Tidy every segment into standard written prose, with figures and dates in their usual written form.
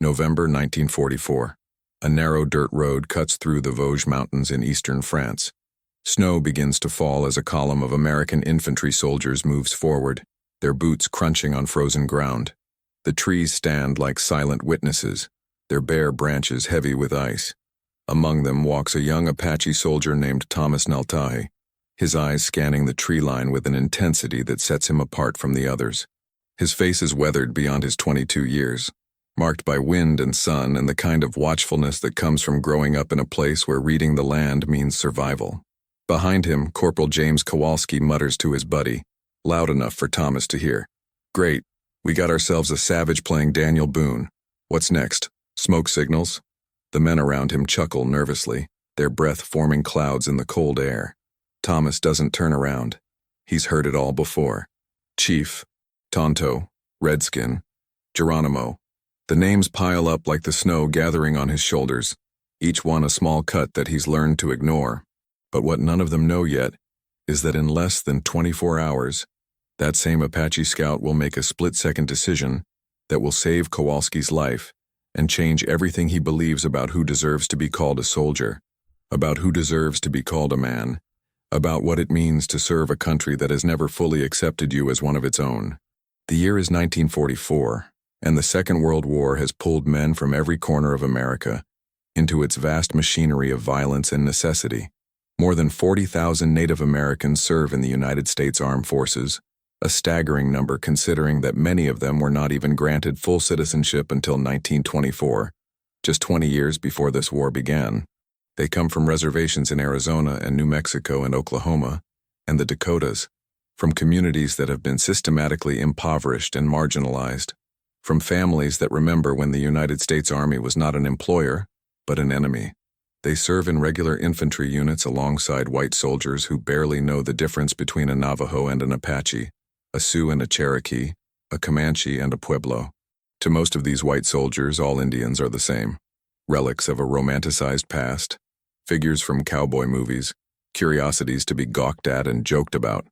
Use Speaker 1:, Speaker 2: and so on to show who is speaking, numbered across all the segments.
Speaker 1: November 1944. A narrow dirt road cuts through the Vosges Mountains in eastern France. Snow begins to fall as a column of American infantry soldiers moves forward, their boots crunching on frozen ground. The trees stand like silent witnesses, their bare branches heavy with ice. Among them walks a young Apache soldier named Thomas Neltahi, his eyes scanning the tree line with an intensity that sets him apart from the others. His face is weathered beyond his 22 years, marked by wind and sun and the kind of watchfulness that comes from growing up in a place where reading the land means survival. Behind him, Corporal James Kowalski mutters to his buddy, loud enough for Thomas to hear. "Great, we got ourselves a savage playing Daniel Boone. What's next? Smoke signals?" The men around him chuckle nervously, their breath forming clouds in the cold air. Thomas doesn't turn around. He's heard it all before. Chief, Tonto, Redskin, Geronimo. The names pile up like the snow gathering on his shoulders, each one a small cut that he's learned to ignore. But what none of them know yet is that in less than 24 hours, that same Apache scout will make a split-second decision that will save Kowalski's life and change everything he believes about who deserves to be called a soldier, about who deserves to be called a man, about what it means to serve a country that has never fully accepted you as one of its own. The year is 1944, and the Second World War has pulled men from every corner of America into its vast machinery of violence and necessity. More than 40,000 Native Americans serve in the United States Armed Forces, a staggering number considering that many of them were not even granted full citizenship until 1924, just 20 years before this war began. They come from reservations in Arizona and New Mexico and Oklahoma and the Dakotas, from communities that have been systematically impoverished and marginalized, from families that remember when the United States Army was not an employer, but an enemy. They serve in regular infantry units alongside white soldiers who barely know the difference between a Navajo and an Apache, a Sioux and a Cherokee, a Comanche and a Pueblo. To most of these white soldiers, all Indians are the same, relics of a romanticized past, figures from cowboy movies, curiosities to be gawked at and joked about.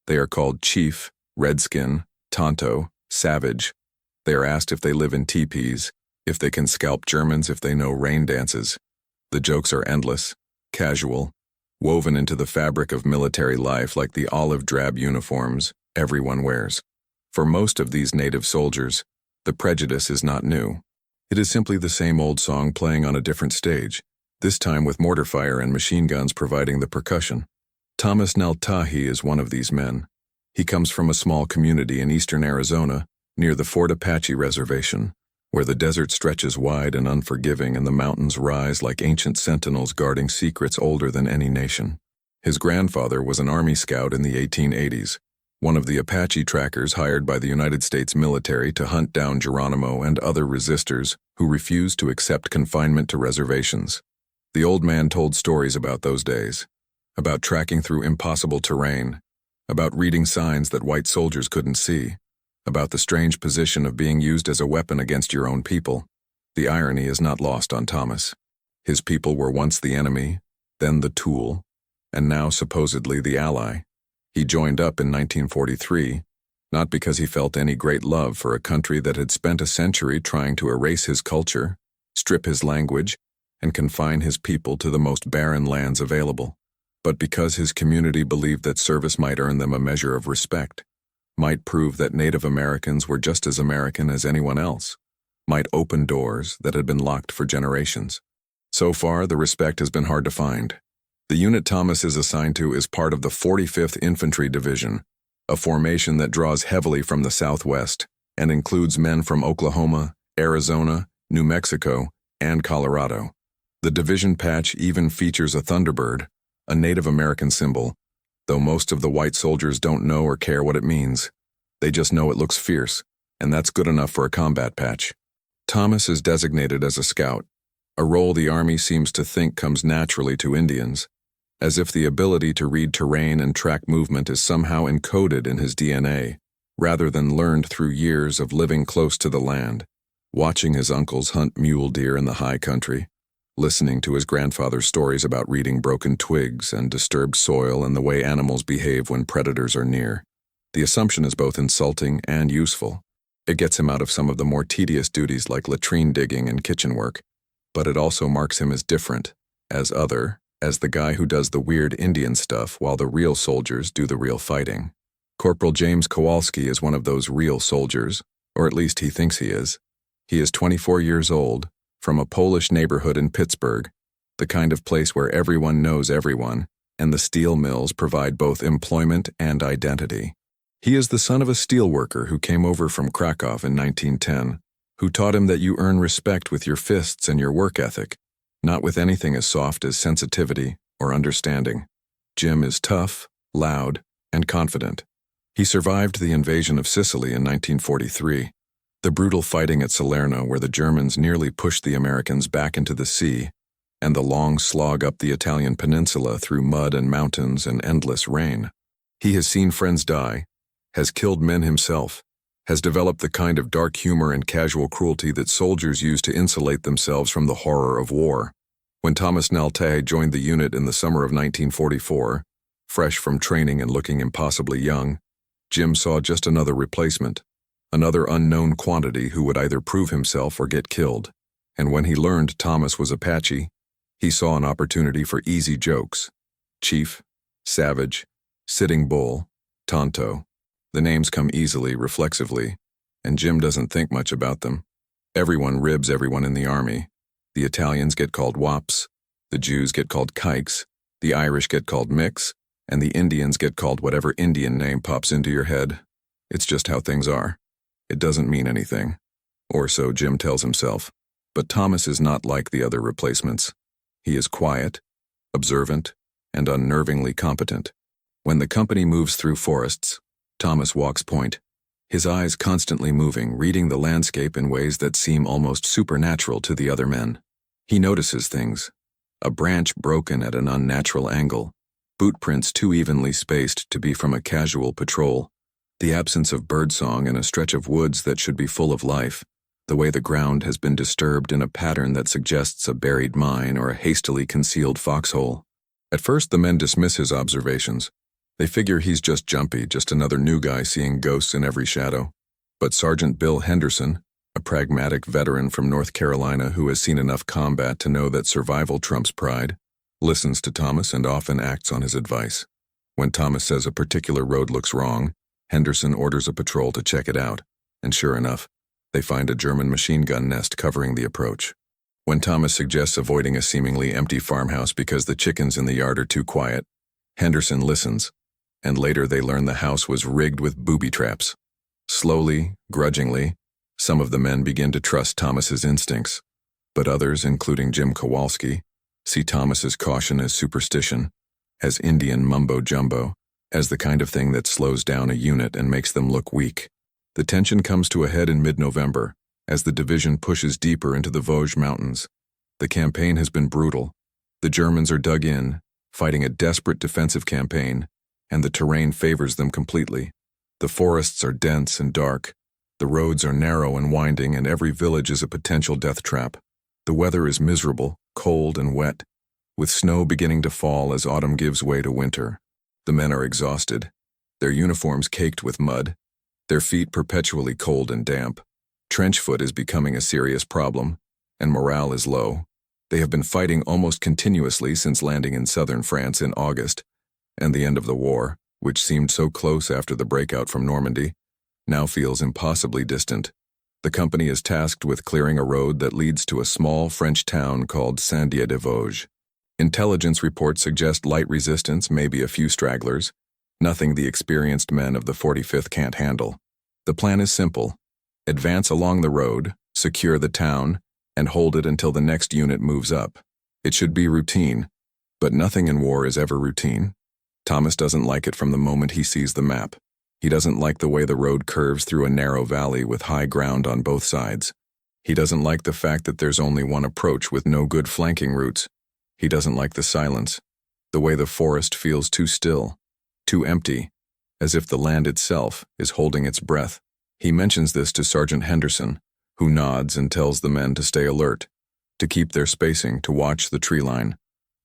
Speaker 1: They are called Chief, Redskin, Tonto, Savage. They are asked if they live in teepees, if they can scalp Germans, if they know rain dances. The jokes are endless, casual, woven into the fabric of military life like the olive drab uniforms everyone wears. For most of these native soldiers, the prejudice is not new. It is simply the same old song playing on a different stage, this time with mortar fire and machine guns providing the percussion. Thomas Neltahi is one of these men. He comes from a small community in eastern Arizona, near the Fort Apache Reservation, where the desert stretches wide and unforgiving and the mountains rise like ancient sentinels guarding secrets older than any nation. His grandfather was an Army scout in the 1880s, one of the Apache trackers hired by the United States military to hunt down Geronimo and other resistors who refused to accept confinement to reservations. The old man told stories about those days, about tracking through impossible terrain, about reading signs that white soldiers couldn't see, about the strange position of being used as a weapon against your own people. The irony is not lost on Thomas. His people were once the enemy, then the tool, and now supposedly the ally. He joined up in 1943, not because he felt any great love for a country that had spent a century trying to erase his culture, strip his language, and confine his people to the most barren lands available, but because his community believed that service might earn them a measure of respect, might prove that Native Americans were just as American as anyone else, might open doors that had been locked for generations. So far, the respect has been hard to find. The unit Thomas is assigned to is part of the 45th Infantry Division, a formation that draws heavily from the Southwest and includes men from Oklahoma, Arizona, New Mexico, and Colorado. The division patch even features a thunderbird, a Native American symbol, though most of the white soldiers don't know or care what it means. They just know it looks fierce, and that's good enough for a combat patch. Thomas is designated as a scout, a role the Army seems to think comes naturally to Indians, as if the ability to read terrain and track movement is somehow encoded in his DNA, rather than learned through years of living close to the land, watching his uncles hunt mule deer in the high country, listening to his grandfather's stories about reading broken twigs and disturbed soil and the way animals behave when predators are near. The assumption is both insulting and useful. It gets him out of some of the more tedious duties like latrine digging and kitchen work, but it also marks him as different, as other, as the guy who does the weird Indian stuff while the real soldiers do the real fighting. Corporal James Kowalski is one of those real soldiers, or at least he thinks he is. He is 24 years old, from a Polish neighborhood in Pittsburgh, the kind of place where everyone knows everyone, and the steel mills provide both employment and identity. He is the son of a steel worker who came over from Krakow in 1910, who taught him that you earn respect with your fists and your work ethic, not with anything as soft as sensitivity or understanding. Jim is tough, loud, and confident. He survived the invasion of Sicily in 1943, the brutal fighting at Salerno where the Germans nearly pushed the Americans back into the sea, and the long slog up the Italian peninsula through mud and mountains and endless rain. He has seen friends die, has killed men himself, has developed the kind of dark humor and casual cruelty that soldiers use to insulate themselves from the horror of war. When Thomas Neltay joined the unit in the summer of 1944, fresh from training and looking impossibly young, Jim saw just another replacement, another unknown quantity who would either prove himself or get killed. And when he learned Thomas was Apache, he saw an opportunity for easy jokes. Chief, Savage, Sitting Bull, Tonto. The names come easily, reflexively, and Jim doesn't think much about them. Everyone ribs everyone in the army. The Italians get called wops, the Jews get called kikes, the Irish get called mix, and the Indians get called whatever Indian name pops into your head. It's just how things are. It doesn't mean anything. Or so Jim tells himself. But Thomas is not like the other replacements. He is quiet, observant, and unnervingly competent. When the company moves through forests, Thomas walks point, his eyes constantly moving, reading the landscape in ways that seem almost supernatural to the other men. He notices things. A branch broken at an unnatural angle, boot prints too evenly spaced to be from a casual patrol, the absence of birdsong in a stretch of woods that should be full of life, the way the ground has been disturbed in a pattern that suggests a buried mine or a hastily concealed foxhole. At first the men dismiss his observations. They figure he's just jumpy, just another new guy seeing ghosts in every shadow. But Sergeant Bill Henderson, a pragmatic veteran from North Carolina who has seen enough combat to know that survival trumps pride, listens to Thomas and often acts on his advice. When Thomas says a particular road looks wrong, Henderson orders a patrol to check it out, and sure enough, they find a German machine gun nest covering the approach. When Thomas suggests avoiding a seemingly empty farmhouse because the chickens in the yard are too quiet, Henderson listens, and later they learn the house was rigged with booby traps. Slowly, grudgingly, some of the men begin to trust Thomas's instincts, but others, including Jim Kowalski, see Thomas's caution as superstition, as Indian mumbo-jumbo, as the kind of thing that slows down a unit and makes them look weak. The tension comes to a head in mid-November, as the division pushes deeper into the Vosges Mountains. The campaign has been brutal. The Germans are dug in, fighting a desperate defensive campaign, and the terrain favors them completely. The forests are dense and dark. The roads are narrow and winding, and every village is a potential death trap. The weather is miserable, cold and wet, with snow beginning to fall as autumn gives way to winter. The men are exhausted, their uniforms caked with mud, their feet perpetually cold and damp. Trench foot is becoming a serious problem, and morale is low. They have been fighting almost continuously since landing in southern France in August, and the end of the war, which seemed so close after the breakout from Normandy, now feels impossibly distant. The company is tasked with clearing a road that leads to a small French town called Saint-Dié-des-Vosges. Intelligence reports suggest light resistance, maybe a few stragglers, nothing the experienced men of the 45th can't handle. The plan is simple. Advance along the road, secure the town, and hold it until the next unit moves up. It should be routine, but nothing in war is ever routine. Thomas doesn't like it from the moment he sees the map. He doesn't like the way the road curves through a narrow valley with high ground on both sides. He doesn't like the fact that there's only one approach with no good flanking routes. He doesn't like the silence, the way the forest feels too still, too empty, as if the land itself is holding its breath. He mentions this to Sergeant Henderson, who nods and tells the men to stay alert, to keep their spacing, to watch the tree line.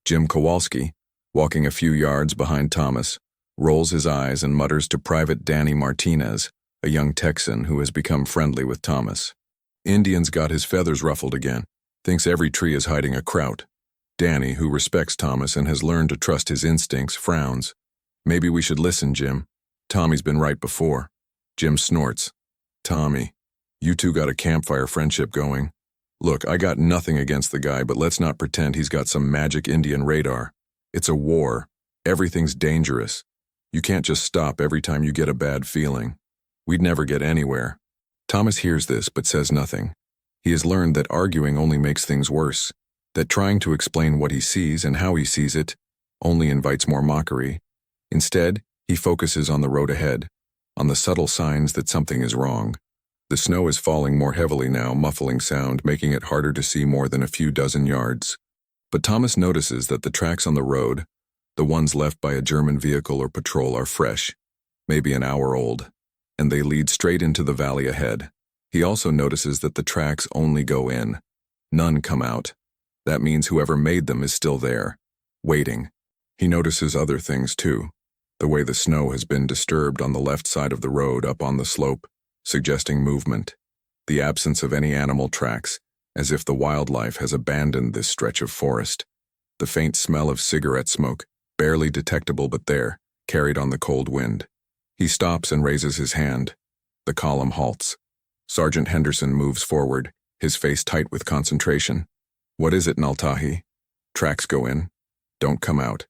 Speaker 1: Jim Kowalski, walking a few yards behind Thomas, rolls his eyes and mutters to Private Danny Martinez, a young Texan who has become friendly with Thomas. Indian's got his feathers ruffled again, thinks every tree is hiding a kraut. Danny, who respects Thomas and has learned to trust his instincts, frowns. Maybe we should listen, Jim. Tommy's been right before. Jim snorts. Tommy, you two got a campfire friendship going. Look, I got nothing against the guy, but let's not pretend he's got some magic Indian radar. It's a war. Everything's dangerous. You can't just stop every time you get a bad feeling. We'd never get anywhere. Thomas hears this but says nothing. He has learned that arguing only makes things worse, that trying to explain what he sees and how he sees it only invites more mockery. Instead, he focuses on the road ahead, on the subtle signs that something is wrong. The snow is falling more heavily now, muffling sound, making it harder to see more than a few dozen yards. But Thomas notices that the tracks on the road, the ones left by a German vehicle or patrol, are fresh, maybe an hour old, and they lead straight into the valley ahead. He also notices that the tracks only go in. None come out. That means whoever made them is still there, waiting. He notices other things too. The way the snow has been disturbed on the left side of the road up on the slope, suggesting movement. The absence of any animal tracks, as if the wildlife has abandoned this stretch of forest. The faint smell of cigarette smoke, barely detectable but there, carried on the cold wind. He stops and raises his hand. The column halts. Sergeant Henderson moves forward, his face tight with concentration. What is it, Naltahi? Tracks go in. Don't come out.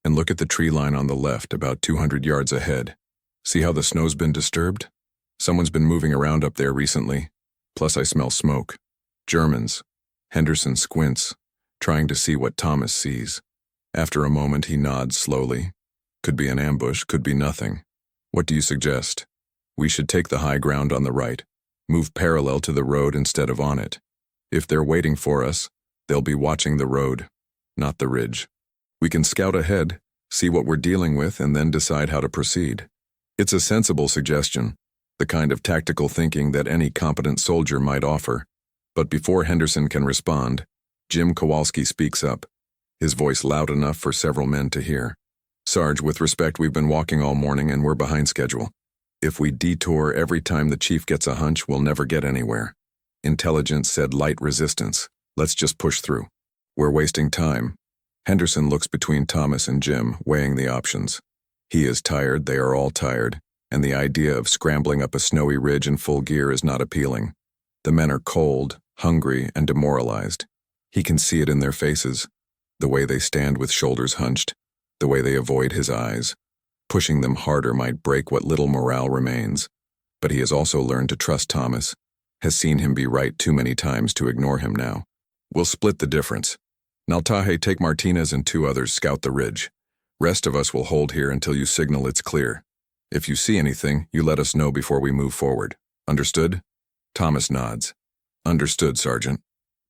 Speaker 1: And look at the tree line on the left, about 200 yards ahead. See how the snow's been disturbed? Someone's been moving around up there recently. Plus I smell smoke. Germans. Henderson squints, trying to see what Thomas sees. After a moment he nods slowly. Could be an ambush, could be nothing. What do you suggest? We should take the high ground on the right. Move parallel to the road instead of on it. If they're waiting for us, they'll be watching the road, not the ridge. We can scout ahead, see what we're dealing with, and then decide how to proceed. It's a sensible suggestion, the kind of tactical thinking that any competent soldier might offer. But before Henderson can respond, Jim Kowalski speaks up, his voice loud enough for several men to hear. Sarge, with respect, we've been walking all morning and we're behind schedule. If we detour every time the chief gets a hunch, we'll never get anywhere. Intelligence said light resistance. Let's just push through. We're wasting time. Henderson looks between Thomas and Jim, weighing the options. He is tired, they are all tired, and the idea of scrambling up a snowy ridge in full gear is not appealing. The men are cold, hungry, and demoralized. He can see it in their faces, the way they stand with shoulders hunched, the way they avoid his eyes. Pushing them harder might break what little morale remains. But he has also learned to trust Thomas, has seen him be right too many times to ignore him now. We'll split the difference. Naltahe, take Martinez and 2 others, scout the ridge. Rest of us will hold here until you signal it's clear. If you see anything, you let us know before we move forward. Understood? Thomas nods. Understood, Sergeant.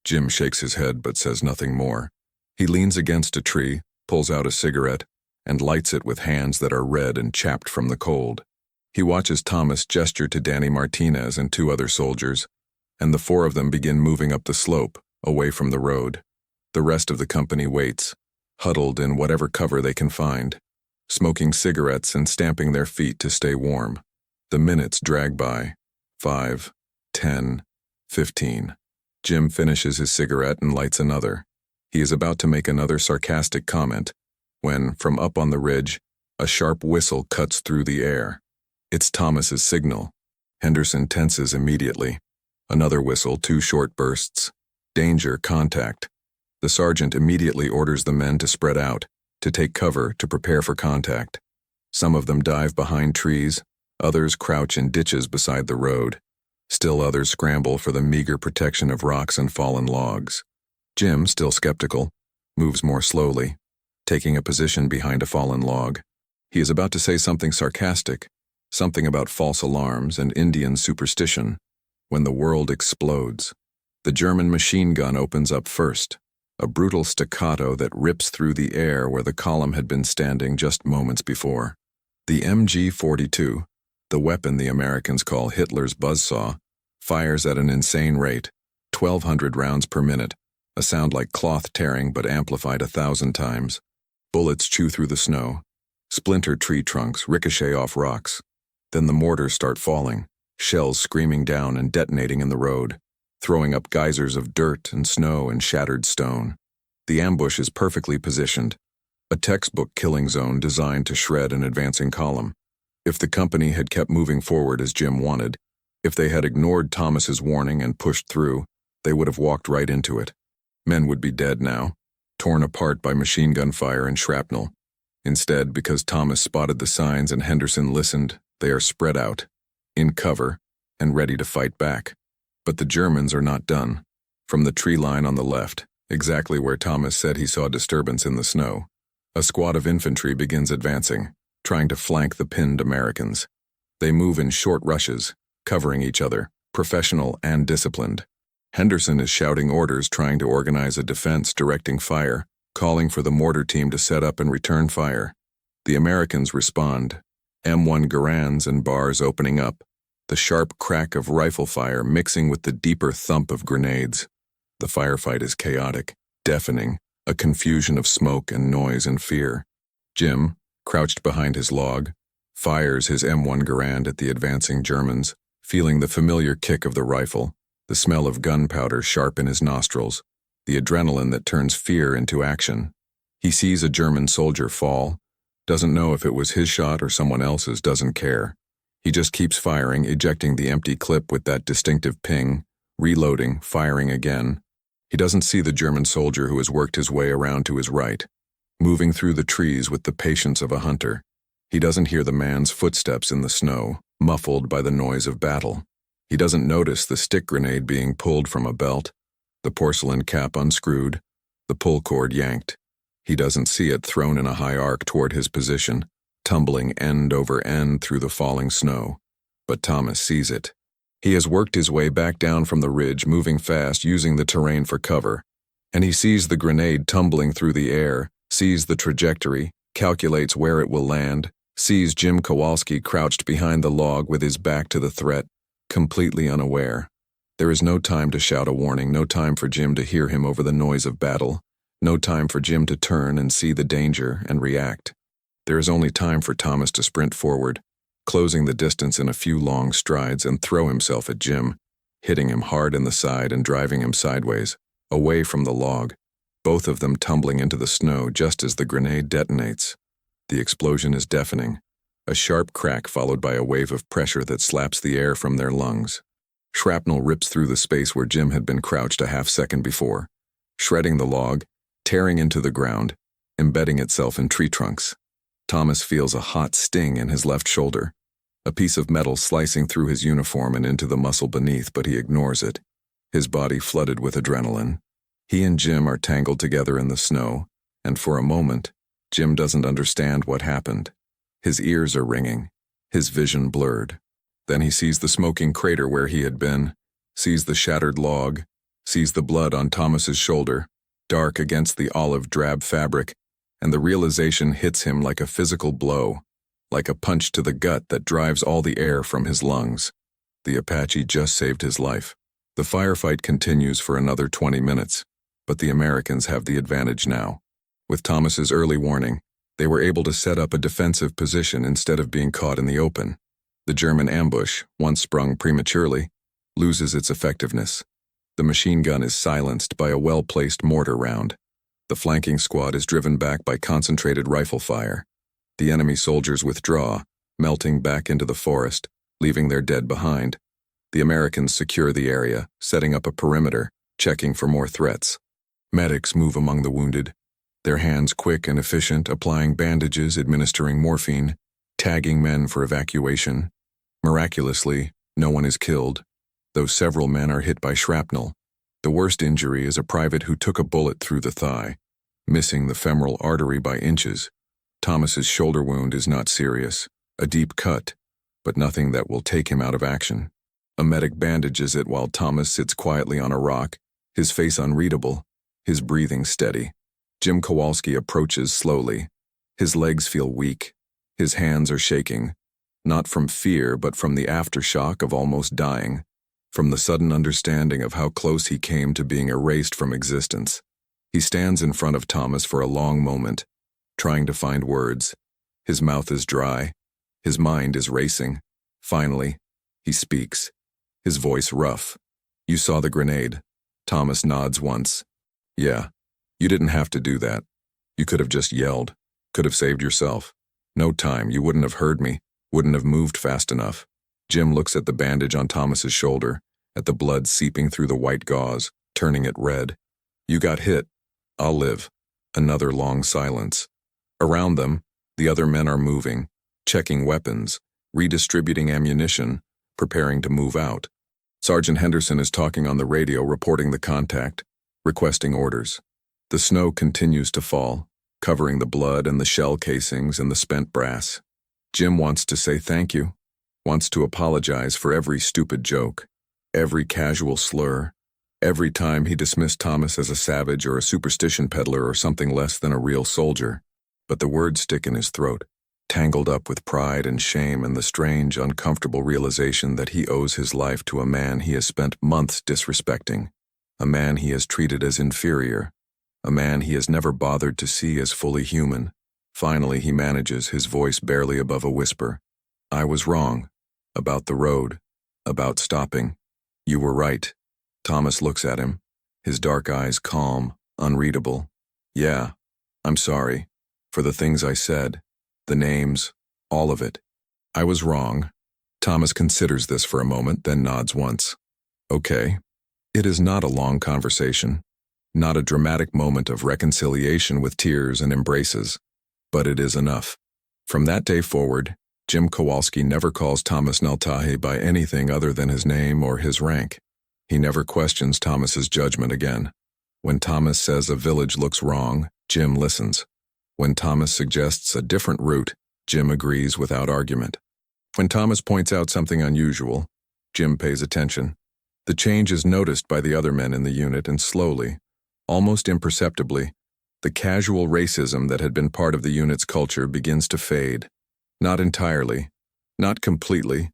Speaker 1: Jim shakes his head but says nothing more. He leans against a tree, pulls out a cigarette, and lights it with hands that are red and chapped from the cold. He watches Thomas gesture to Danny Martinez and 2 other soldiers, and the 4 of them begin moving up the slope, away from the road. The rest of the company waits, huddled in whatever cover they can find, smoking cigarettes and stamping their feet to stay warm. The minutes drag by. 5, 10, 15. Jim finishes his cigarette and lights another. He is about to make another sarcastic comment, when, from up on the ridge, a sharp whistle cuts through the air. It's Thomas's signal. Henderson tenses immediately. Another whistle, 2 short bursts. Danger, contact. The sergeant immediately orders the men to spread out, to take cover, to prepare for contact. Some of them dive behind trees, others crouch in ditches beside the road. Still others scramble for the meager protection of rocks and fallen logs. Jim, still skeptical, moves more slowly, taking a position behind a fallen log. He is about to say something sarcastic, something about false alarms and Indian superstition, when the world explodes. The German machine gun opens up first, a brutal staccato that rips through the air where the column had been standing just moments before. The MG-42, the weapon the Americans call Hitler's buzzsaw, fires at an insane rate, 1,200 rounds per minute, a sound like cloth tearing but amplified 1,000 times. Bullets chew through the snow, splinter tree trunks, ricochet off rocks. Then the mortars start falling, shells screaming down and detonating in the road, throwing up geysers of dirt and snow and shattered stone. The ambush is perfectly positioned, a textbook killing zone designed to shred an advancing column. If the company had kept moving forward as Jim wanted, if they had ignored Thomas's warning and pushed through, they would have walked right into it. Men would be dead now, torn apart by machine gun fire and shrapnel. Instead, because Thomas spotted the signs and Henderson listened, they are spread out, in cover, and ready to fight back. But the Germans are not done. From the tree line on the left, exactly where Thomas said he saw disturbance in the snow, a squad of infantry begins advancing, trying to flank the pinned Americans. They move in short rushes, covering each other, professional and disciplined. Henderson is shouting orders, trying to organize a defense, directing fire, calling for the mortar team to set up and return fire. The Americans respond, M1 Garands and bars opening up, the sharp crack of rifle fire mixing with the deeper thump of grenades. The firefight is chaotic, deafening, a confusion of smoke and noise and fear. Jim, crouched behind his log, fires his M1 Garand at the advancing Germans, feeling the familiar kick of the rifle, the smell of gunpowder sharp in his nostrils, the adrenaline that turns fear into action. He sees a German soldier fall, doesn't know if it was his shot or someone else's, doesn't care. He just keeps firing, ejecting the empty clip with that distinctive ping, reloading, firing again. He doesn't see the German soldier who has worked his way around to his right, moving through the trees with the patience of a hunter. He doesn't hear the man's footsteps in the snow, muffled by the noise of battle. He doesn't notice the stick grenade being pulled from a belt, the porcelain cap unscrewed, the pull cord yanked. He doesn't see it thrown in a high arc toward his position, tumbling end over end through the falling snow. But Thomas sees it. He has worked his way back down from the ridge, moving fast, using the terrain for cover. And he sees the grenade tumbling through the air, sees the trajectory, calculates where it will land, sees Jim Kowalski crouched behind the log with his back to the threat, completely unaware. There is no time to shout a warning, no time for Jim to hear him over the noise of battle, no time for Jim to turn and see the danger and react. There is only time for Thomas to sprint forward, closing the distance in a few long strides, and throw himself at Jim, hitting him hard in the side and driving him sideways, away from the log, both of them tumbling into the snow just as the grenade detonates. The explosion is deafening, a sharp crack followed by a wave of pressure that slaps the air from their lungs. Shrapnel rips through the space where Jim had been crouched a half-second before, shredding the log, tearing into the ground, embedding itself in tree trunks. Thomas feels a hot sting in his left shoulder, a piece of metal slicing through his uniform and into the muscle beneath, but he ignores it. His body flooded with adrenaline. He and Jim are tangled together in the snow, and for a moment, Jim doesn't understand what happened. His ears are ringing, his vision blurred. Then he sees the smoking crater where he had been, sees the shattered log, sees the blood on Thomas's shoulder, dark against the olive-drab fabric, and the realization hits him like a physical blow, like a punch to the gut that drives all the air from his lungs. The Apache just saved his life. The firefight continues for another 20 minutes, but the Americans have the advantage now. With Thomas's early warning, they were able to set up a defensive position instead of being caught in the open. The German ambush, once sprung prematurely, loses its effectiveness. The machine gun is silenced by a well-placed mortar round. The flanking squad is driven back by concentrated rifle fire. The enemy soldiers withdraw, melting back into the forest, leaving their dead behind. The Americans secure the area, setting up a perimeter, checking for more threats. Medics move among the wounded, their hands quick and efficient, applying bandages, administering morphine, tagging men for evacuation. Miraculously, no one is killed, though several men are hit by shrapnel. The worst injury is a private who took a bullet through the thigh, missing the femoral artery by inches. Thomas's shoulder wound is not serious, a deep cut, but nothing that will take him out of action. A medic bandages it while Thomas sits quietly on a rock, his face unreadable, his breathing steady. Jim Kowalski approaches slowly. His legs feel weak. His hands are shaking, not from fear but from the aftershock of almost dying, from the sudden understanding of how close he came to being erased from existence. He stands in front of Thomas for a long moment, trying to find words. His mouth is dry. His mind is racing. Finally, he speaks, his voice rough. "You saw the grenade." Thomas nods once. "Yeah, you didn't have to do that. You could have just yelled, could have saved yourself. No time, you wouldn't have heard me, wouldn't have moved fast enough." Jim looks at the bandage on Thomas's shoulder, at the blood seeping through the white gauze, turning it red. "You got hit. I'll live." Another long silence. Around them, the other men are moving, checking weapons, redistributing ammunition, preparing to move out. Sergeant Henderson is talking on the radio, reporting the contact, requesting orders. The snow continues to fall, covering the blood and the shell casings and the spent brass. Jim wants to say thank you, wants to apologize for every stupid joke, every casual slur, every time he dismissed Thomas as a savage or a superstition peddler or something less than a real soldier. But the words stick in his throat, tangled up with pride and shame and the strange, uncomfortable realization that he owes his life to a man he has spent months disrespecting, a man he has treated as inferior, a man he has never bothered to see as fully human. Finally, he manages, his voice barely above a whisper. "I was wrong. About the road. About stopping. You were right." Thomas looks at him, his dark eyes calm, unreadable. "Yeah, I'm sorry. For the things I said. The names. All of it. I was wrong." Thomas considers this for a moment, then nods once. "Okay." It is not a long conversation, not a dramatic moment of reconciliation with tears and embraces, but it is enough. From that day forward, Jim Kowalski never calls Thomas Naltahi by anything other than his name or his rank. He never questions Thomas's judgment again. When Thomas says a village looks wrong, Jim listens. When Thomas suggests a different route, Jim agrees without argument. When Thomas points out something unusual, Jim pays attention. The change is noticed by the other men in the unit, and slowly, almost imperceptibly, the casual racism that had been part of the unit's culture begins to fade. Not entirely, not completely,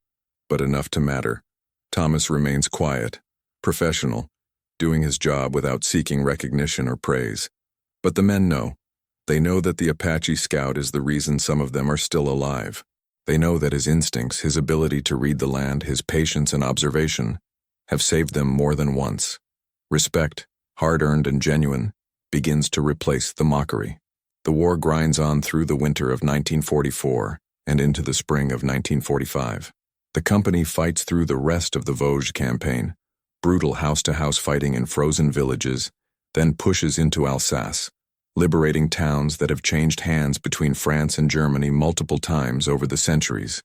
Speaker 1: but enough to matter. Thomas remains quiet, professional, doing his job without seeking recognition or praise. But the men know. They know that the Apache scout is the reason some of them are still alive. They know that his instincts, his ability to read the land, his patience and observation, have saved them more than once. Respect, hard-earned and genuine, begins to replace the mockery. The war grinds on through the winter of 1944 and into the spring of 1945. The company fights through the rest of the Vosges campaign, brutal house-to-house fighting in frozen villages, then pushes into Alsace, liberating towns that have changed hands between France and Germany multiple times over the centuries.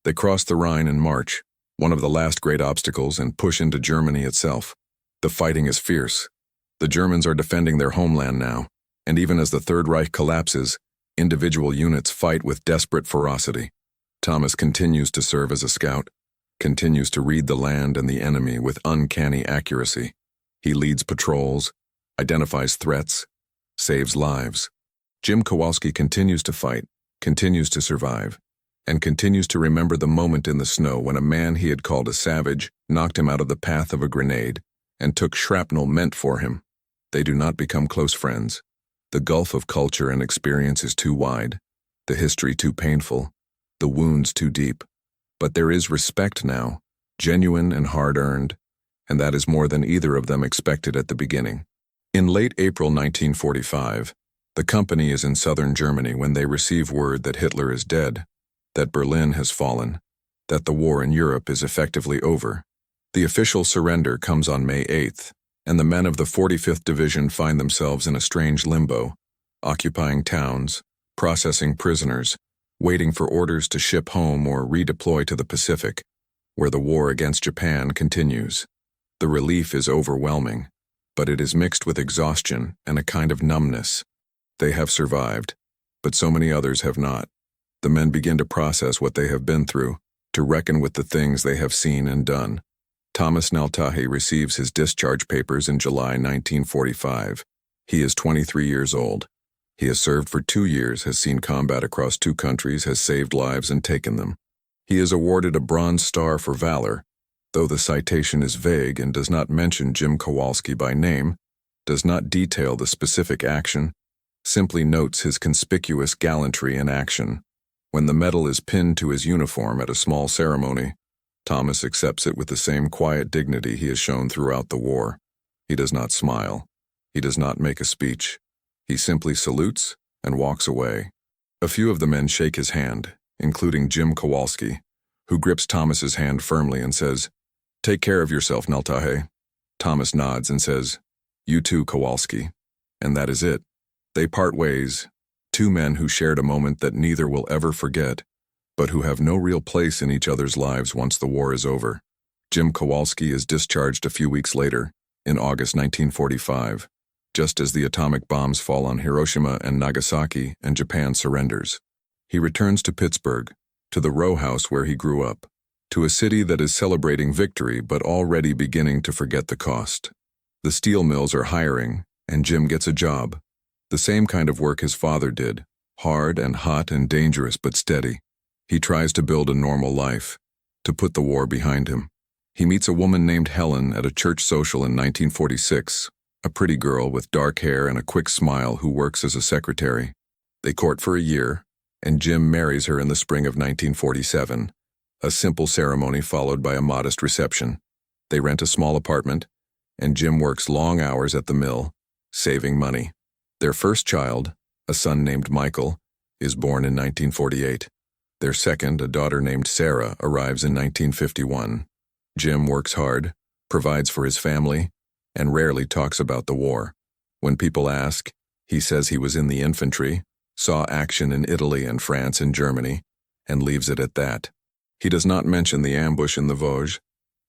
Speaker 1: They cross the Rhine in March, one of the last great obstacles, and push into Germany itself. The fighting is fierce. The Germans are defending their homeland now, and even as the Third Reich collapses, individual units fight with desperate ferocity. Thomas continues to serve as a scout, continues to read the land and the enemy with uncanny accuracy. He leads patrols, identifies threats, saves lives. Jim Kowalski continues to fight, continues to survive, and continues to remember the moment in the snow when a man he had called a savage knocked him out of the path of a grenade and took shrapnel meant for him. They do not become close friends. The gulf of culture and experience is too wide, the history too painful, the wounds too deep. But there is respect now, genuine and hard-earned, and that is more than either of them expected at the beginning. In late April 1945, the company is in southern Germany when they receive word that Hitler is dead, that Berlin has fallen, that the war in Europe is effectively over. The official surrender comes on May 8th, and the men of the 45th Division find themselves in a strange limbo, occupying towns, processing prisoners, waiting for orders to ship home or redeploy to the Pacific, where the war against Japan continues. The relief is overwhelming, but it is mixed with exhaustion and a kind of numbness. They have survived, but so many others have not. The men begin to process what they have been through, to reckon with the things they have seen and done. Thomas Naltahi receives his discharge papers in July 1945. He is 23 years old. He has served for 2 years, has seen combat across 2 countries, has saved lives and taken them. He is awarded a Bronze Star for valor, though the citation is vague and does not mention Jim Kowalski by name, does not detail the specific action, simply notes his conspicuous gallantry in action. When the medal is pinned to his uniform at a small ceremony, Thomas accepts it with the same quiet dignity he has shown throughout the war. He does not smile. He does not make a speech. He simply salutes and walks away. A few of the men shake his hand, including Jim Kowalski, who grips Thomas's hand firmly and says, "Take care of yourself, Naltahe." Thomas nods and says, "You too, Kowalski." And that is it. They part ways, two men who shared a moment that neither will ever forget, but who have no real place in each other's lives once the war is over. Jim Kowalski is discharged a few weeks later, in August 1945, just as the atomic bombs fall on Hiroshima and Nagasaki and Japan surrenders. He returns to Pittsburgh, to the row house where he grew up, to a city that is celebrating victory but already beginning to forget the cost. The steel mills are hiring, and Jim gets a job. The same kind of work his father did, hard and hot and dangerous but steady. He tries to build a normal life, to put the war behind him. He meets a woman named Helen at a church social in 1946, a pretty girl with dark hair and a quick smile who works as a secretary. They court for a year, and Jim marries her in the spring of 1947, a simple ceremony followed by a modest reception. They rent a small apartment, and Jim works long hours at the mill, saving money. Their first child, a son named Michael, is born in 1948. Their second, a daughter named Sarah, arrives in 1951. Jim works hard, provides for his family, and rarely talks about the war. When people ask, he says he was in the infantry, saw action in Italy and France and Germany, and leaves it at that. He does not mention the ambush in the Vosges.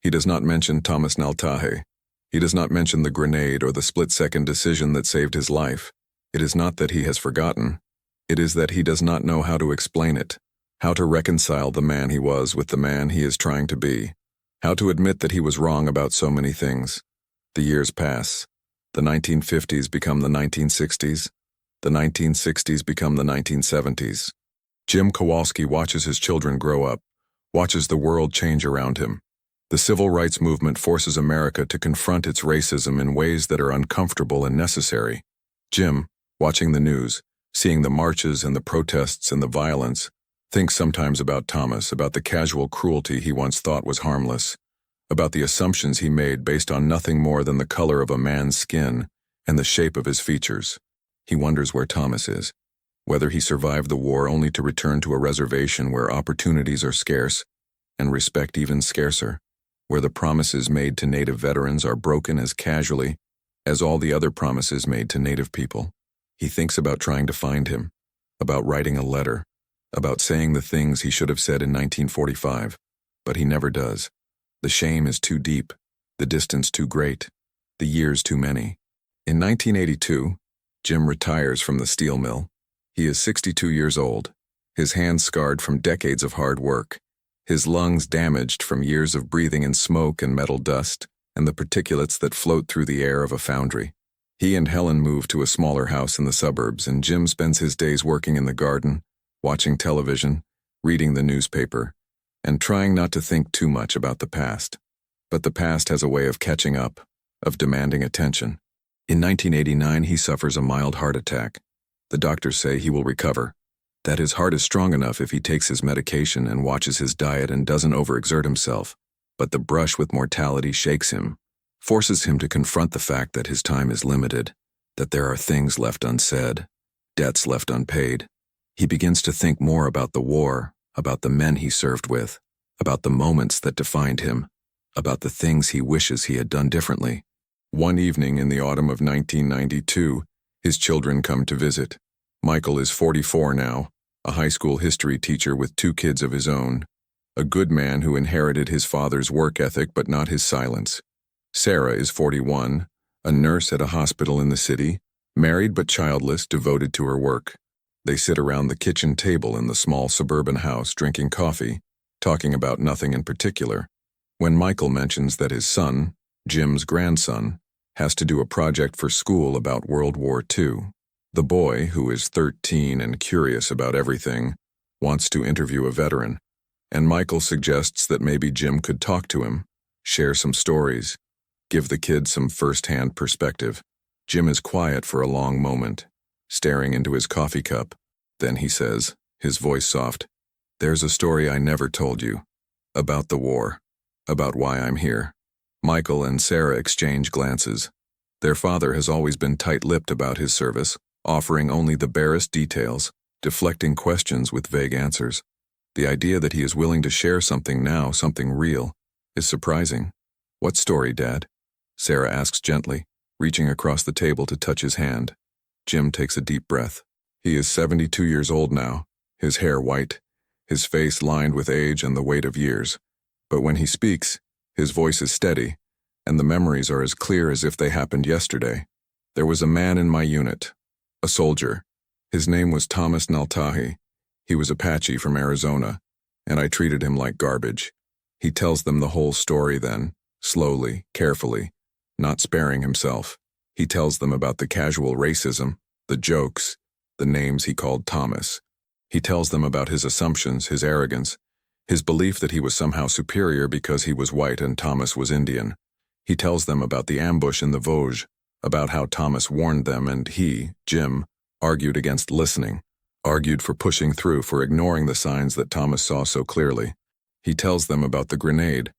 Speaker 1: He does not mention Thomas Naltahe. He does not mention the grenade or the split-second decision that saved his life. It is not that he has forgotten. It is that he does not know how to explain it, how to reconcile the man he was with the man he is trying to be, how to admit that he was wrong about so many things. The years pass. The 1950s become the 1960s. The 1960s become the 1970s. Jim Kowalski watches his children grow up, watches the world change around him. The civil rights movement forces America to confront its racism in ways that are uncomfortable and necessary. Jim, watching the news, seeing the marches and the protests and the violence, thinks sometimes about Thomas, about the casual cruelty he once thought was harmless, about the assumptions he made based on nothing more than the color of a man's skin and the shape of his features. He wonders where Thomas is, whether he survived the war only to return to a reservation where opportunities are scarce and respect even scarcer, where the promises made to Native veterans are broken as casually as all the other promises made to Native people. He thinks about trying to find him, about writing a letter, about saying the things he should have said in 1945, but he never does. The shame is too deep, the distance too great, the years too many. In 1982, Jim retires from the steel mill. He is 62 years old, his hands scarred from decades of hard work, his lungs damaged from years of breathing in smoke and metal dust and the particulates that float through the air of a foundry. He and Helen move to a smaller house in the suburbs, and Jim spends his days working in the garden, watching television, reading the newspaper, and trying not to think too much about the past. But the past has a way of catching up, of demanding attention. In 1989, he suffers a mild heart attack. The doctors say he will recover, that his heart is strong enough if he takes his medication and watches his diet and doesn't overexert himself. But the brush with mortality shakes him, forces him to confront the fact that his time is limited, that there are things left unsaid, debts left unpaid. He begins to think more about the war, about the men he served with, about the moments that defined him, about the things he wishes he had done differently. One evening in the autumn of 1992, his children come to visit. Michael is 44 now, a high school history teacher with 2 kids of his own, a good man who inherited his father's work ethic but not his silence. Sarah is 41, a nurse at a hospital in the city, married but childless, devoted to her work. They sit around the kitchen table in the small suburban house drinking coffee, talking about nothing in particular, when Michael mentions that his son, Jim's grandson, has to do a project for school about World War II. The boy, who is 13 and curious about everything, wants to interview a veteran, and Michael suggests that maybe Jim could talk to him, share some stories, give the kid some first-hand perspective. Jim is quiet for a long moment, staring into his coffee cup. Then he says, his voice soft, There's a story I never told you. About the war. About why I'm here. Michael and Sarah exchange glances. Their father has always been tight-lipped about his service, offering only the barest details, deflecting questions with vague answers. The idea that he is willing to share something now, something real, is surprising. What story, Dad? Sarah asks gently, reaching across the table to touch his hand. Jim takes a deep breath. He is 72 years old now, his hair white, his face lined with age and the weight of years. But when he speaks, his voice is steady, and the memories are as clear as if they happened yesterday. There was a man in my unit, a soldier. His name was Thomas Naltahi. He was Apache from Arizona, and I treated him like garbage. He tells them the whole story then, slowly, carefully, not sparing himself. He tells them about the casual racism, the jokes, the names he called Thomas. He tells them about his assumptions, his arrogance, his belief that he was somehow superior because he was white and Thomas was Indian. He tells them about the ambush in the Vosges, about how Thomas warned them and he, Jim, argued against listening, argued for pushing through, for ignoring the signs that Thomas saw so clearly. He tells them about the grenade,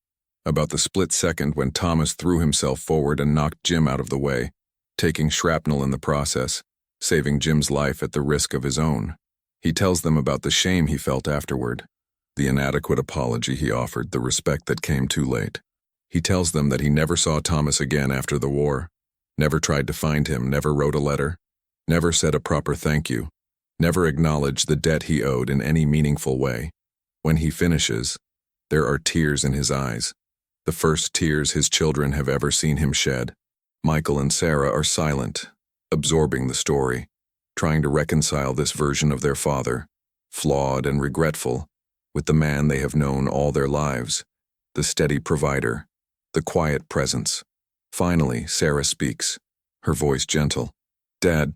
Speaker 1: about the split second when Thomas threw himself forward and knocked Jim out of the way, taking shrapnel in the process, saving Jim's life at the risk of his own. He tells them about the shame he felt afterward, the inadequate apology he offered, the respect that came too late. He tells them that he never saw Thomas again after the war, never tried to find him, never wrote a letter, never said a proper thank you, never acknowledged the debt he owed in any meaningful way. When he finishes, there are tears in his eyes, the first tears his children have ever seen him shed. Michael and Sarah are silent, absorbing the story, trying to reconcile this version of their father, flawed and regretful, with the man they have known all their lives, the steady provider, the quiet presence. Finally, Sarah speaks, her voice gentle. Dad,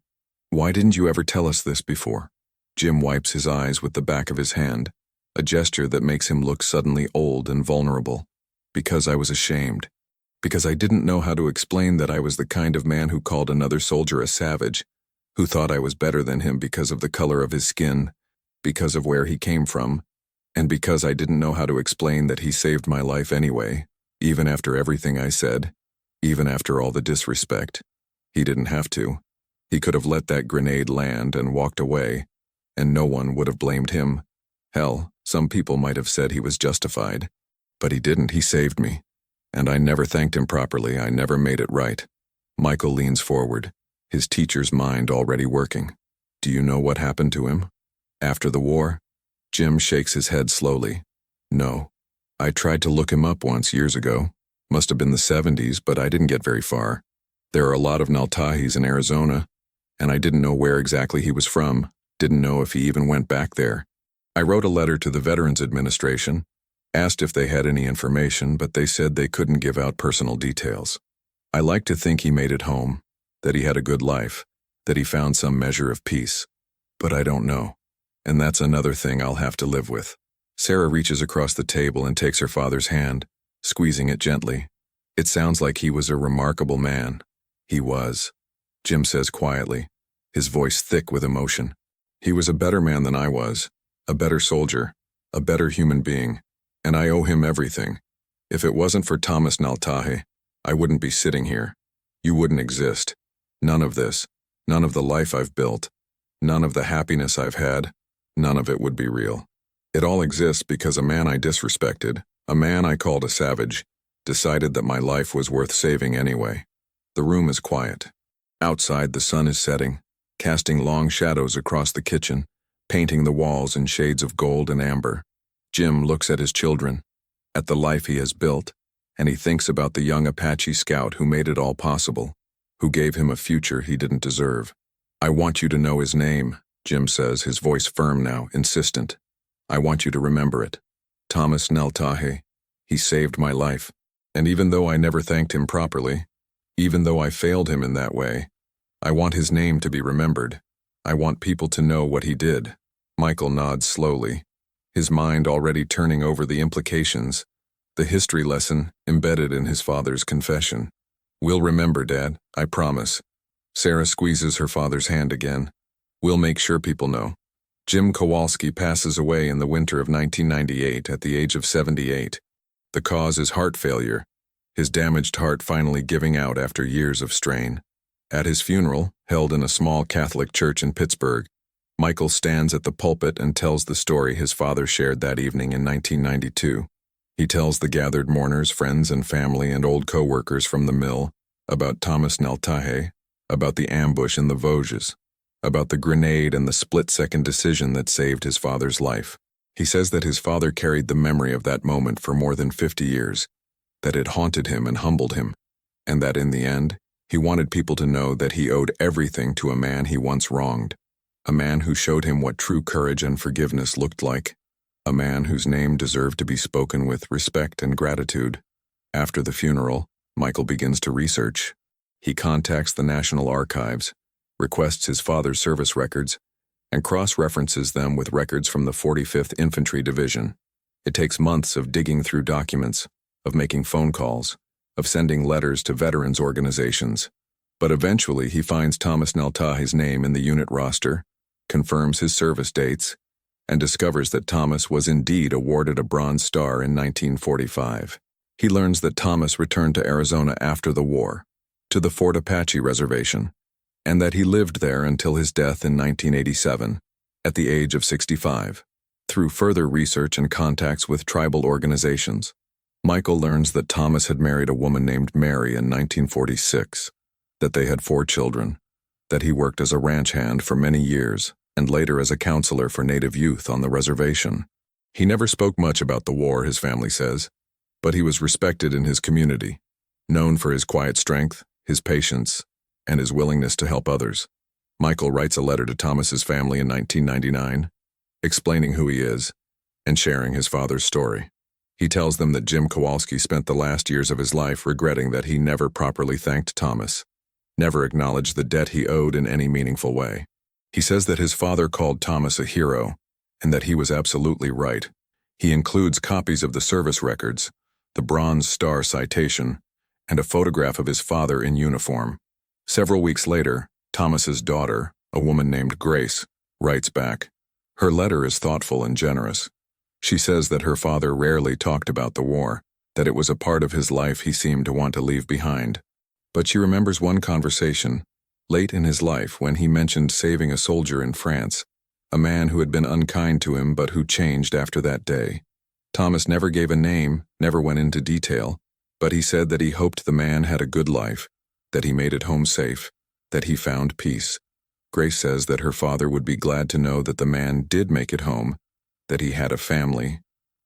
Speaker 1: why didn't you ever tell us this before? Jim wipes his eyes with the back of his hand, a gesture that makes him look suddenly old and vulnerable. Because I was ashamed. Because I didn't know how to explain that I was the kind of man who called another soldier a savage, who thought I was better than him because of the color of his skin, because of where he came from, and because I didn't know how to explain that he saved my life anyway, even after everything I said, even after all the disrespect. He didn't have to. He could have let that grenade land and walked away, and no one would have blamed him. Hell, some people might have said he was justified. But he didn't, he saved me. And I never thanked him properly, I never made it right. Michael leans forward, his teacher's mind already working. Do you know what happened to him? After the war? Jim shakes his head slowly. No. I tried to look him up once years ago. Must have been the 70s, but I didn't get very far. There are a lot of Naltahis in Arizona, and I didn't know where exactly he was from, didn't know if he even went back there. I wrote a letter to the Veterans Administration, asked if they had any information, but they said they couldn't give out personal details. I like to think he made it home, that he had a good life, that he found some measure of peace. But I don't know. And that's another thing I'll have to live with. Sarah reaches across the table and takes her father's hand, squeezing it gently. It sounds like he was a remarkable man. He was, Jim says quietly, his voice thick with emotion. He was a better man than I was, a better soldier, a better human being, and I owe him everything. If it wasn't for Thomas Naltahi, I wouldn't be sitting here. You wouldn't exist. None of this, none of the life I've built, none of the happiness I've had, none of it would be real. It all exists because a man I disrespected, a man I called a savage, decided that my life was worth saving anyway. The room is quiet. Outside, the sun is setting, casting long shadows across the kitchen, painting the walls in shades of gold and amber. Jim looks at his children, at the life he has built, and he thinks about the young Apache scout who made it all possible, who gave him a future he didn't deserve. I want you to know his name, Jim says, his voice firm now, insistent. I want you to remember it. Thomas Naltahi. He saved my life. And even though I never thanked him properly, even though I failed him in that way, I want his name to be remembered. I want people to know what he did. Michael nods slowly, his mind already turning over the implications, the history lesson embedded in his father's confession. We'll remember, Dad, I promise. Sarah squeezes her father's hand again. We'll make sure people know. Jim Kowalski passes away in the winter of 1998 at the age of 78. The cause is heart failure, his damaged heart finally giving out after years of strain. At his funeral, held in a small Catholic church in Pittsburgh, Michael stands at the pulpit and tells the story his father shared that evening in 1992. He tells the gathered mourners, friends and family and old co-workers from the mill about Thomas Neltahe, about the ambush in the Vosges, about the grenade and the split-second decision that saved his father's life. He says that his father carried the memory of that moment for more than 50 years, that it haunted him and humbled him, and that in the end, he wanted people to know that he owed everything to a man he once wronged, a man who showed him what true courage and forgiveness looked like, a man whose name deserved to be spoken with respect and gratitude. After the funeral, Michael begins to research. He contacts the National Archives, requests his father's service records, and cross-references them with records from the 45th Infantry Division. It takes months of digging through documents, of making phone calls, of sending letters to veterans organizations. But eventually he finds Thomas Neltahe's name in the unit roster, confirms his service dates, and discovers that Thomas was indeed awarded a Bronze Star in 1945. He learns that Thomas returned to Arizona after the war, to the Fort Apache reservation, and that he lived there until his death in 1987, at the age of 65. Through further research and contacts with tribal organizations, Michael learns that Thomas had married a woman named Mary in 1946, that they had 4 children, that he worked as a ranch hand for many years, and later as a counselor for Native youth on the reservation. He never spoke much about the war, his family says, but he was respected in his community, known for his quiet strength, his patience, and his willingness to help others. Michael writes a letter to Thomas's family in 1999, explaining who he is and sharing his father's story. He tells them that Jim Kowalski spent the last years of his life regretting that he never properly thanked Thomas, never acknowledged the debt he owed in any meaningful way. He says that his father called Thomas a hero, and that he was absolutely right. He includes copies of the service records, the Bronze Star citation, and a photograph of his father in uniform. Several weeks later, Thomas's daughter, a woman named Grace, writes back. Her letter is thoughtful and generous. She says that her father rarely talked about the war, that it was a part of his life he seemed to want to leave behind. But she remembers one conversation, late in his life when he mentioned saving a soldier in France, a man who had been unkind to him but who changed after that day. Thomas never gave a name, never went into detail, but he said that he hoped the man had a good life, that he made it home safe, that he found peace. Grace says that her father would be glad to know that the man did make it home, that he had a family,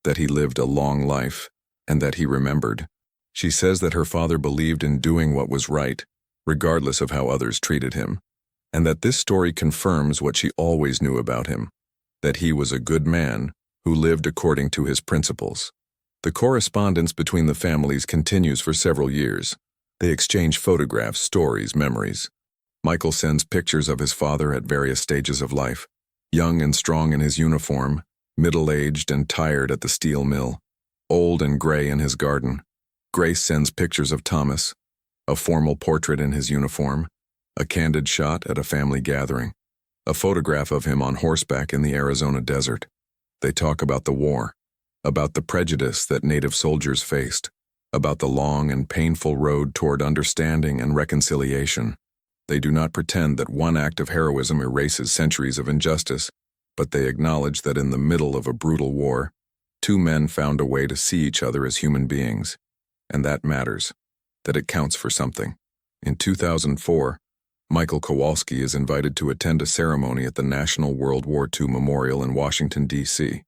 Speaker 1: that he lived a long life, and that he remembered. She says that her father believed in doing what was right, regardless of how others treated him, and that this story confirms what she always knew about him, that he was a good man who lived according to his principles. The correspondence between the families continues for several years. They exchange photographs, stories, memories. Michael sends pictures of his father at various stages of life, young and strong in his uniform, middle-aged and tired at the steel mill, old and gray in his garden. Grace sends pictures of Thomas, a formal portrait in his uniform, a candid shot at a family gathering, a photograph of him on horseback in the Arizona desert. They talk about the war, about the prejudice that Native soldiers faced, about the long and painful road toward understanding and reconciliation. They do not pretend that one act of heroism erases centuries of injustice, but they acknowledge that in the middle of a brutal war, 2 men found a way to see each other as human beings, and that matters, that it counts for something. In 2004, Michael Kowalski is invited to attend a ceremony at the National World War II Memorial in Washington, D.C.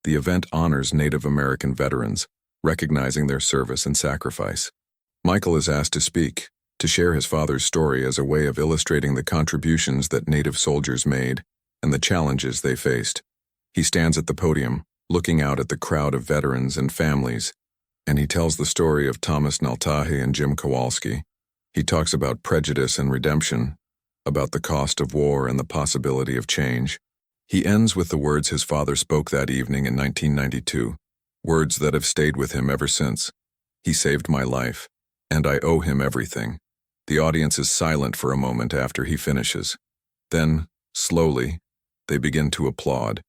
Speaker 1: The event honors Native American veterans, recognizing their service and sacrifice. Michael is asked to speak, to share his father's story as a way of illustrating the contributions that Native soldiers made and the challenges they faced. He stands at the podium, looking out at the crowd of veterans and families, and he tells the story of Thomas Neltahe and Jim Kowalski. He talks about prejudice and redemption, about the cost of war and the possibility of change. He ends with the words his father spoke that evening in 1992, words that have stayed with him ever since. He saved my life, and I owe him everything. The audience is silent for a moment after he finishes. Then, slowly, They begin to applaud.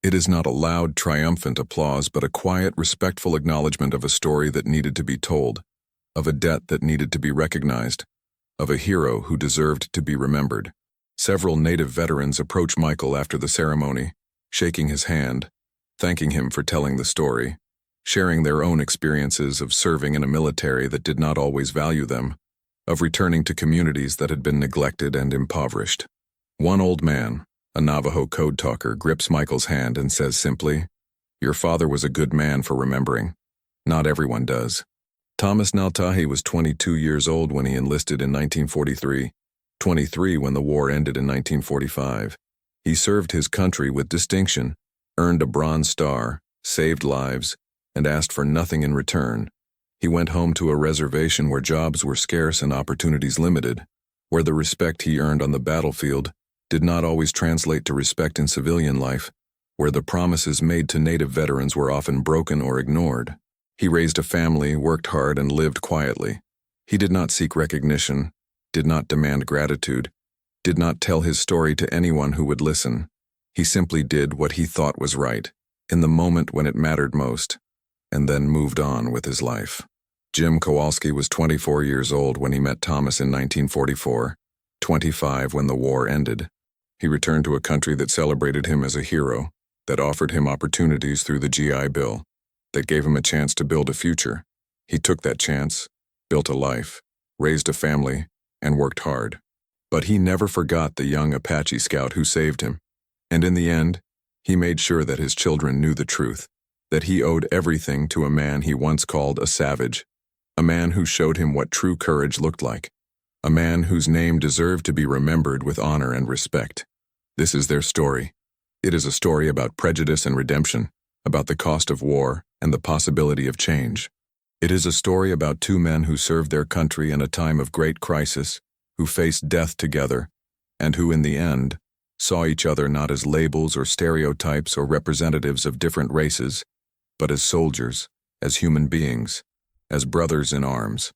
Speaker 1: It is not a loud, triumphant applause, but a quiet, respectful acknowledgement of a story that needed to be told, of a debt that needed to be recognized, of a hero who deserved to be remembered. Several native veterans approach Michael after the ceremony, shaking his hand, thanking him for telling the story, sharing their own experiences of serving in a military that did not always value them, of returning to communities that had been neglected and impoverished. One old man, a Navajo code talker, grips Michael's hand and says simply, "Your father was a good man for remembering. Not everyone does." Thomas Naltahi was 22 years old when he enlisted in 1943, 23 when the war ended in 1945. He served his country with distinction, earned a Bronze Star, saved lives, and asked for nothing in return. He went home to a reservation where jobs were scarce and opportunities limited, where the respect he earned on the battlefield did not always translate to respect in civilian life, where the promises made to Native veterans were often broken or ignored. He raised a family, worked hard, and lived quietly. He did not seek recognition, did not demand gratitude, did not tell his story to anyone who would listen. He simply did what he thought was right, in the moment when it mattered most, and then moved on with his life. Jim Kowalski was 24 years old when he met Thomas in 1944, 25 when the war ended. He returned to a country that celebrated him as a hero, that offered him opportunities through the GI Bill, that gave him a chance to build a future. He took that chance, built a life, raised a family, and worked hard. But he never forgot the young Apache scout who saved him. And in the end, he made sure that his children knew the truth, that he owed everything to a man he once called a savage, a man who showed him what true courage looked like, a man whose name deserved to be remembered with honor and respect. This is their story. It is a story about prejudice and redemption, about the cost of war and the possibility of change. It is a story about two men who served their country in a time of great crisis, who faced death together, and who in the end saw each other not as labels or stereotypes or representatives of different races, but as soldiers, as human beings, as brothers in arms.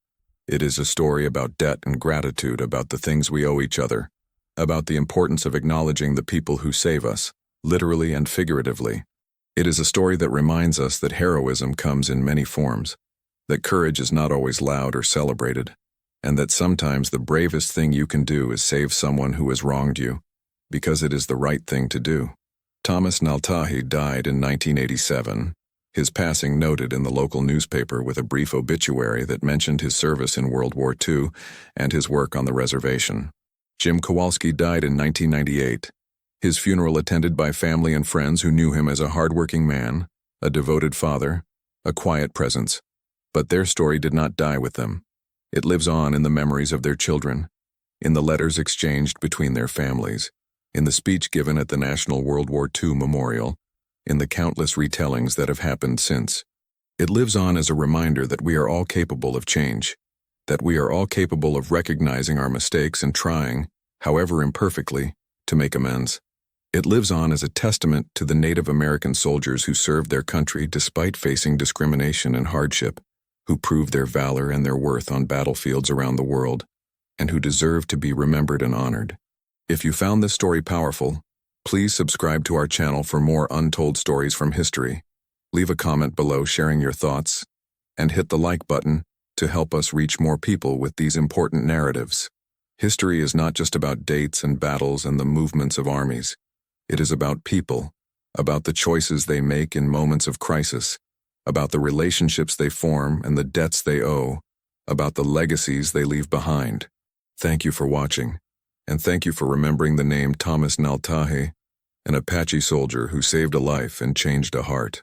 Speaker 1: It is a story about debt and gratitude, about the things we owe each other, about the importance of acknowledging the people who save us, literally and figuratively. It is a story that reminds us that heroism comes in many forms, that courage is not always loud or celebrated, and that sometimes the bravest thing you can do is save someone who has wronged you, because it is the right thing to do. Thomas Naltahi died in 1987, his passing noted in the local newspaper with a brief obituary that mentioned his service in World War II and his work on the reservation. Jim Kowalski died in 1998, his funeral attended by family and friends who knew him as a hardworking man, a devoted father, a quiet presence. But their story did not die with them. It lives on in the memories of their children, in the letters exchanged between their families, in the speech given at the National World War II Memorial, in the countless retellings that have happened since. It lives on as a reminder that we are all capable of change, that we are all capable of recognizing our mistakes and trying, however imperfectly, to make amends. It lives on as a testament to the Native American soldiers who served their country despite facing discrimination and hardship, who proved their valor and their worth on battlefields around the world, and who deserve to be remembered and honored. If you found this story powerful, please subscribe to our channel for more untold stories from history. Leave a comment below sharing your thoughts, and hit the like button to help us reach more people with these important narratives. History is not just about dates and battles and the movements of armies. It is about people, about the choices they make in moments of crisis, about the relationships they form and the debts they owe, about the legacies they leave behind. Thank you for watching, and thank you for remembering the name Thomas Naltahi, an Apache soldier who saved a life and changed a heart.